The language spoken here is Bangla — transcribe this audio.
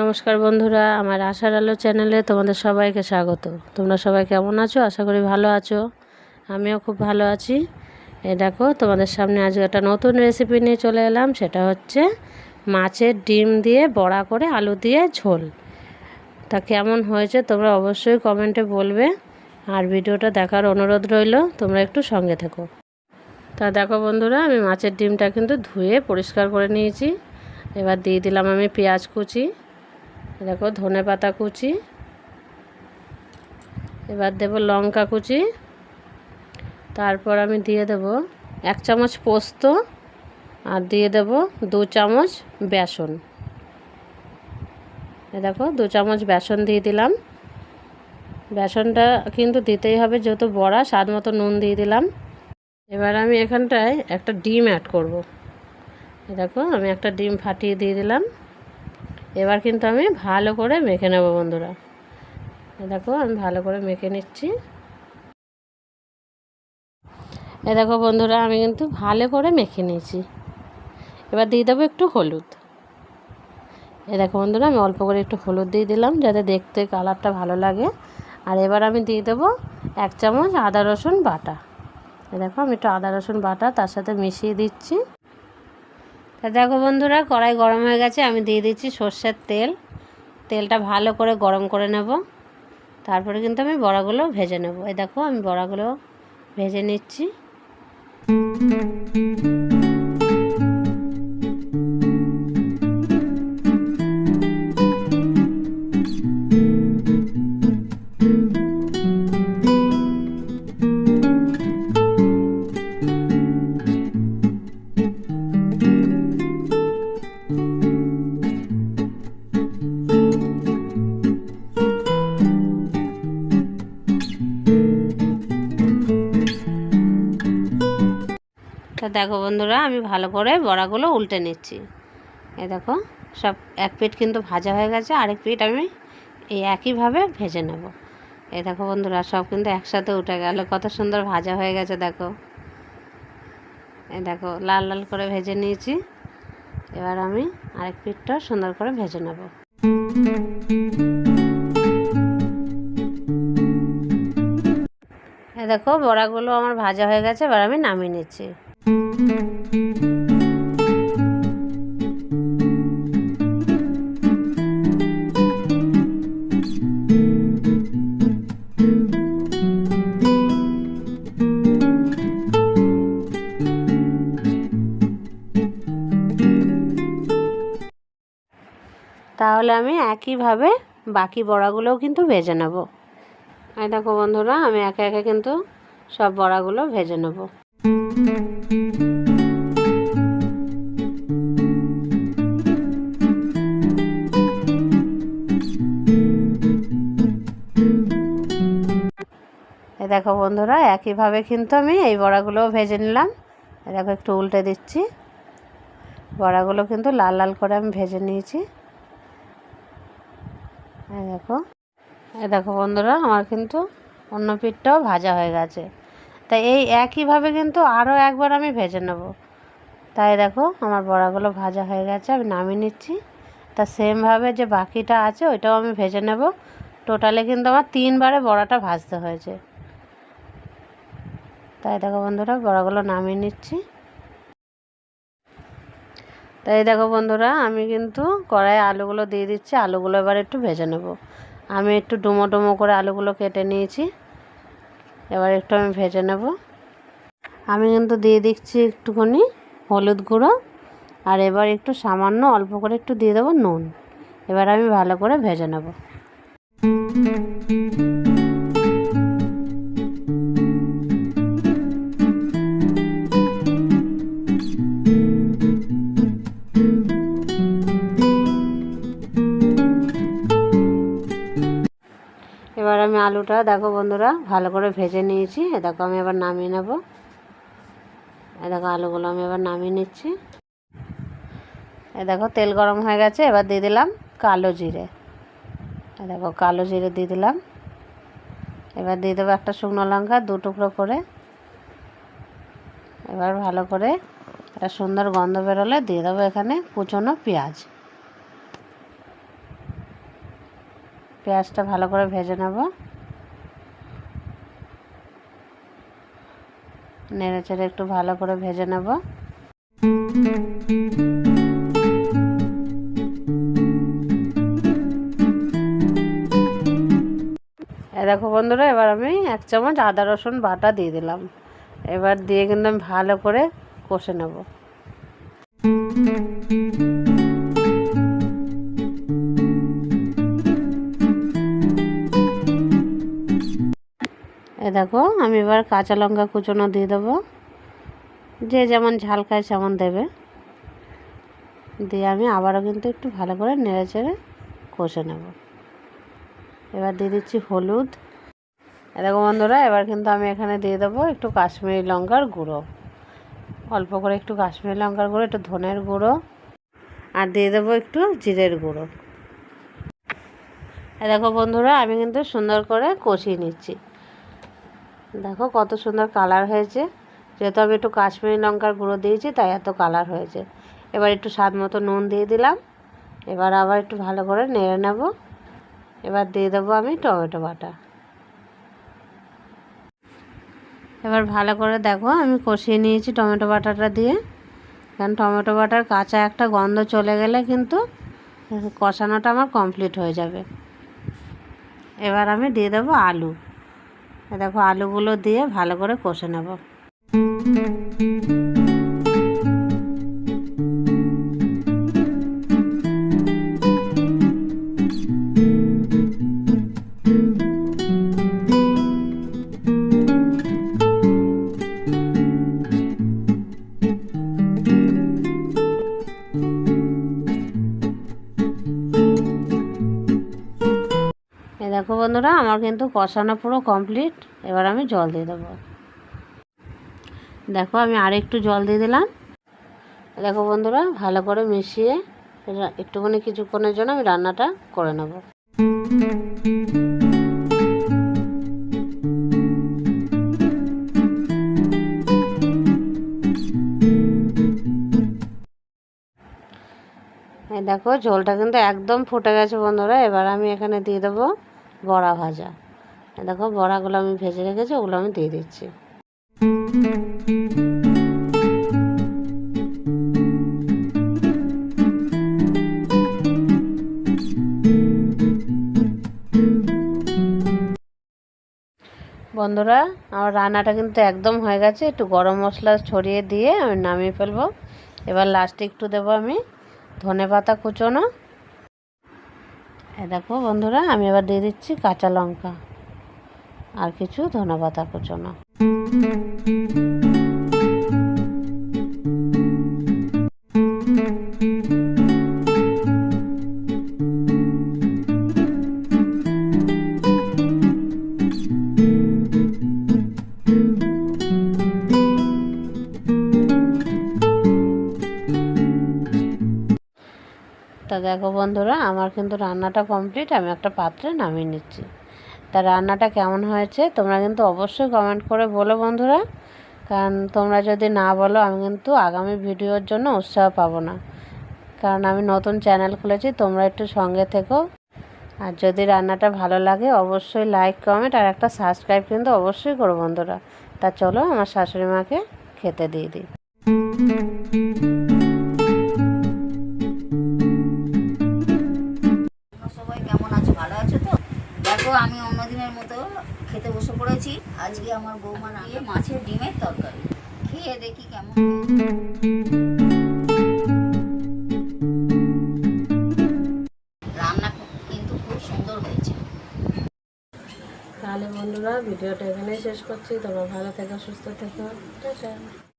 নমস্কার বন্ধুরা, আমার আশার আলো চ্যানেলে তোমাদের সবাইকে স্বাগত। তোমরা সবাই কেমন আছো? আশা করি ভালো আছো। আমিও খুব ভালো আছি। দেখো, তোমাদের সামনে আজকে একটা নতুন রেসিপি নিয়ে চলে এলাম। সেটা হচ্ছে মাছের ডিম দিয়ে বড়া করে আলু দিয়ে ঝোল। তা কেমন হয়েছে তোমরা অবশ্যই কমেন্টে বলবে, আর ভিডিওটা দেখার অনুরোধ রইল। তোমরা একটু সঙ্গে থেকো। তা দেখো বন্ধুরা, আমি মাছের ডিমটা কিন্তু ধুয়ে পরিষ্কার করে নিয়েছি। এবার দিয়ে দিলাম আমি পেঁয়াজ কুচি, দেখো ধনেপাতা কুচি, এবার দেব লঙ্কা কুচি, তারপর আমি দিয়ে দেব 1 চামচ পোস্ত, আর দিয়ে দেব 2 চামচ বেসন। দেখো 2 চামচ বেসন দিয়ে দিলাম। বেসনটা কিন্তু দিতেই হবে, যেহেতু বড়া, স্বাদ মতো নুন দিয়ে দিলাম। এবার আমি এখানটায় একটা ডিম অ্যাড করব। দেখো আমি একটা ডিম ফাটিয়ে দিয়ে দিলাম। এবার কিন্তু আমি ভালো করে মেখে নেব বন্ধুরা। দেখো আমি ভালো করে মেখে নিচ্ছি। দেখো বন্ধুরা, আমি কিন্তু ভালো করে মেখে নিয়েছি। এবার দিয়ে দেবো একটু হলুদ। দেখো বন্ধুরা, আমি অল্প করে একটু হলুদ দিয়ে দিলাম, যাতে দেখতে কালারটা ভালো লাগে। আর এবার আমি দিয়ে দেবো 1 চামচ আদা রসুন বাটা। দেখো আমি একটু আদা রসুন বাটা তার সাথে মিশিয়ে দিচ্ছি। তা দেখো বন্ধুরা, কড়াই গরম হয়ে গেছে। আমি দিয়ে দিচ্ছি সর্ষের তেল। তেলটা ভালো করে গরম করে নেব, তারপরে কিন্তু আমি বড়াগুলো ভেজে নেব। দেখো আমি বড়াগুলো ভেজে নিচ্ছি। তা দেখো বন্ধুরা, আমি ভালো করে বড়াগুলো উল্টে নিচ্ছি। দেখো সব এক পিঠ কিন্তু ভাজা হয়ে গেছে, আরেক পিঠ আমি এই একইভাবে ভেজে নেব। দেখো বন্ধুরা, সব কিন্তু একসাথে উঠে গেল, কত সুন্দর ভাজা হয়ে গেছে। দেখো দেখো লাল লাল করে ভেজে নিয়েছি। এবার আমি আরেক পিঠটা সুন্দর করে ভেজে নেব। দেখো বড়াগুলো আমার ভাজা হয়ে গেছে, এবার আমি নামিয়ে নিচ্ছি। তাহলে আমি একইভাবে বাকি বড়াগুলোও কিন্তু ভেজে নেব। দেখো বন্ধুরা, আমি একে একে কিন্তু সব বড়াগুলো ভেজে নেব। দেখো বন্ধুরা, একইভাবে কিন্তু আমি এই বড়াগুলোও ভেজে নিলাম। দেখো একটু উল্টে দিচ্ছি। বড়াগুলো কিন্তু লাল লাল করে আমি ভেজে নিয়েছি। দেখো বন্ধুরা, আমার কিন্তু অন্য পিঠটাও ভাজা হয়ে গেছে। তাই এই একইভাবে কিন্তু আরও একবার আমি ভেজে নেব। তাই দেখো আমার বড়াগুলো ভাজা হয়ে গেছে, আমি নামিয়ে নিচ্ছি। তা সেমভাবে যে বাকিটা আছে ওইটাও আমি ভেজে নেব। টোটালে কিন্তু আমার 3 বারে বড়াটা ভাজতে হয়েছে। তাই দেখো বন্ধুরা, বড়াগুলো নামিয়ে নিচ্ছি। তাই দেখো বন্ধুরা, আমি কিন্তু কড়াইয়ে আলুগুলো দিয়ে দিচ্ছি। আলুগুলো এবার একটু ভেজে নেব। আমি একটু ডুমো ডুমো করে আলুগুলো কেটে নিয়েছি। এবার একটু আমি ভেজে নেব। আমি কিন্তু দিয়ে দিচ্ছি একটুখানি হলুদ গুঁড়ো, আর এবার একটু সামান্য অল্প করে একটু দিয়ে দেবো নুন। এবার আমি ভালো করে ভেজে নেব। এবার আমি আলুটা দেখো বন্ধুরা ভালো করে ভেজে নিয়েছি। দেখো আমি এবার নামিয়ে নেব। দেখো আলুগুলো আমি এবার নামিয়ে নিচ্ছি। দেখো তেল গরম হয়ে গেছে, এবার দিয়ে দিলাম কালো জিরে। দেখো কালো জিরে দিয়ে দিলাম। এবার দিয়ে দেবো একটা শুকনো লঙ্কা 2 টুকরো করে। এবার ভালো করে একটা সুন্দর গন্ধ বেরোলে দিয়ে দেবো এখানে কুচনো পেঁয়াজ। পেঁয়াজটা ভালো করে ভেজে নেব। নেড়ে চেড়ে একটু ভালো করে ভেজে নেব। দেখো বন্ধুরা, এবার আমি 1 চামচ আদা রসুন বাটা দিয়ে দিলাম। এবার দিয়ে কিন্তু আমি ভালো করে কষে নেব। দেখো আমি এবার কাঁচা লঙ্কা কুচনো দিয়ে দেবো। যে যেমন ঝাল খায় সেমন দেবে। দিয়ে আমি আবারও কিন্তু একটু ভালো করে নেড়ে চেড়ে কষে নেব। এবার দিয়ে দিচ্ছি হলুদ। দেখো বন্ধুরা, এবার কিন্তু আমি এখানে দিয়ে দেবো একটু কাশ্মীরি লঙ্কার গুঁড়ো, অল্প করে একটু কাশ্মীরি লঙ্কার গুঁড়ো, একটু ধনের গুঁড়ো, আর দিয়ে দেবো একটু জিরের গুঁড়ো। দেখো বন্ধুরা, আমি কিন্তু সুন্দর করে কষিয়ে নিচ্ছি। দেখো কত সুন্দর কালার হয়েছে। যেহেতু আমি একটু কাশ্মীরি লঙ্কার গুঁড়ো দিয়েছি তাই এত কালার হয়েছে। এবার একটু স্বাদ মতো নুন দিয়ে দিলাম। এবার আবার একটু ভালো করে নেড়ে নেব। এবার দিয়ে দেবো আমি টমেটো বাটা। এবার ভালো করে দেখো আমি কষিয়ে নিয়েছি টমেটো বাটাটা দিয়ে। কারণ টমেটো বাটার কাঁচা একটা গন্ধ চলে গেলে কিন্তু কষানোটা আমার কমপ্লিট হয়ে যাবে। এবার আমি দিয়ে দেবো আলু। দেখো আলুগুলো দিয়ে ভালো করে কষে নেব। দেখো বন্ধুরা, আমার কিন্তু কষানো পুরো কমপ্লিট। এবার আমি জল দিয়ে দেবো। দেখো আমি আর একটু জল দিয়ে দিলাম। দেখো বন্ধুরা, ভালো করে মিশিয়ে একটুখানি কিছুক্ষণের জন্য আমি রান্নাটা করে নেব। দেখো ঝোলটা কিন্তু একদম ফুটে গেছে বন্ধুরা। এবার আমি এখানে দিয়ে দেবো বড়া ভাজা। দেখো বড়াগুলো আমি ভেজে রেখেছি, ওগুলো আমি দিয়ে দিচ্ছি। বন্ধুরা, আমার রান্নাটা কিন্তু একদম হয়ে গেছে। একটু গরম মশলা ছড়িয়ে দিয়ে আমি নামিয়ে ফেলবো। এবার লাস্টে একটু দেবো আমি ধনেপাতা কুচোনো। দেখো বন্ধুরা, আমি এবার দিয়ে দিচ্ছি কাঁচা লঙ্কা আর কিছু ধনেপাতা কুচোনো। তা দেখো বন্ধুরা, আমার কিন্তু রান্নাটা কমপ্লিট। আমি একটা পাত্রে নামিয়ে নিচ্ছি। তা রান্নাটা কেমন হয়েছে তোমরা কিন্তু অবশ্যই কমেন্ট করে বলো বন্ধুরা। কারণ তোমরা যদি না বলো আমি কিন্তু আগামী ভিডিওর জন্য উৎসাহ পাবো না। কারণ আমি নতুন চ্যানেল খুলেছি, তোমরা একটু সঙ্গে থেকো। আর যদি রান্নাটা ভালো লাগে অবশ্যই লাইক কমেন্ট আর একটা সাবস্ক্রাইব কিন্তু অবশ্যই করো বন্ধুরা। তা চলো আমার শাশুড়ি মাকে খেতে দিয়ে দিই। সবাই কেমন আছো? ভালো আছো তো? দেখো আমি অন্যদিনের মতো খেতে বসে পড়েছি। আজকে আমার বৌমা রান্না মাছের ডিমের তরকারি। খেয়ে দেখি কেমন। রান্না কিন্তু খুব সুন্দর হয়েছে। তাহলে বন্ধুরা ভিডিওটা এখানেই শেষ করছি। তোমরা ভালো থেকো, সুস্থ থেকো। টাটা।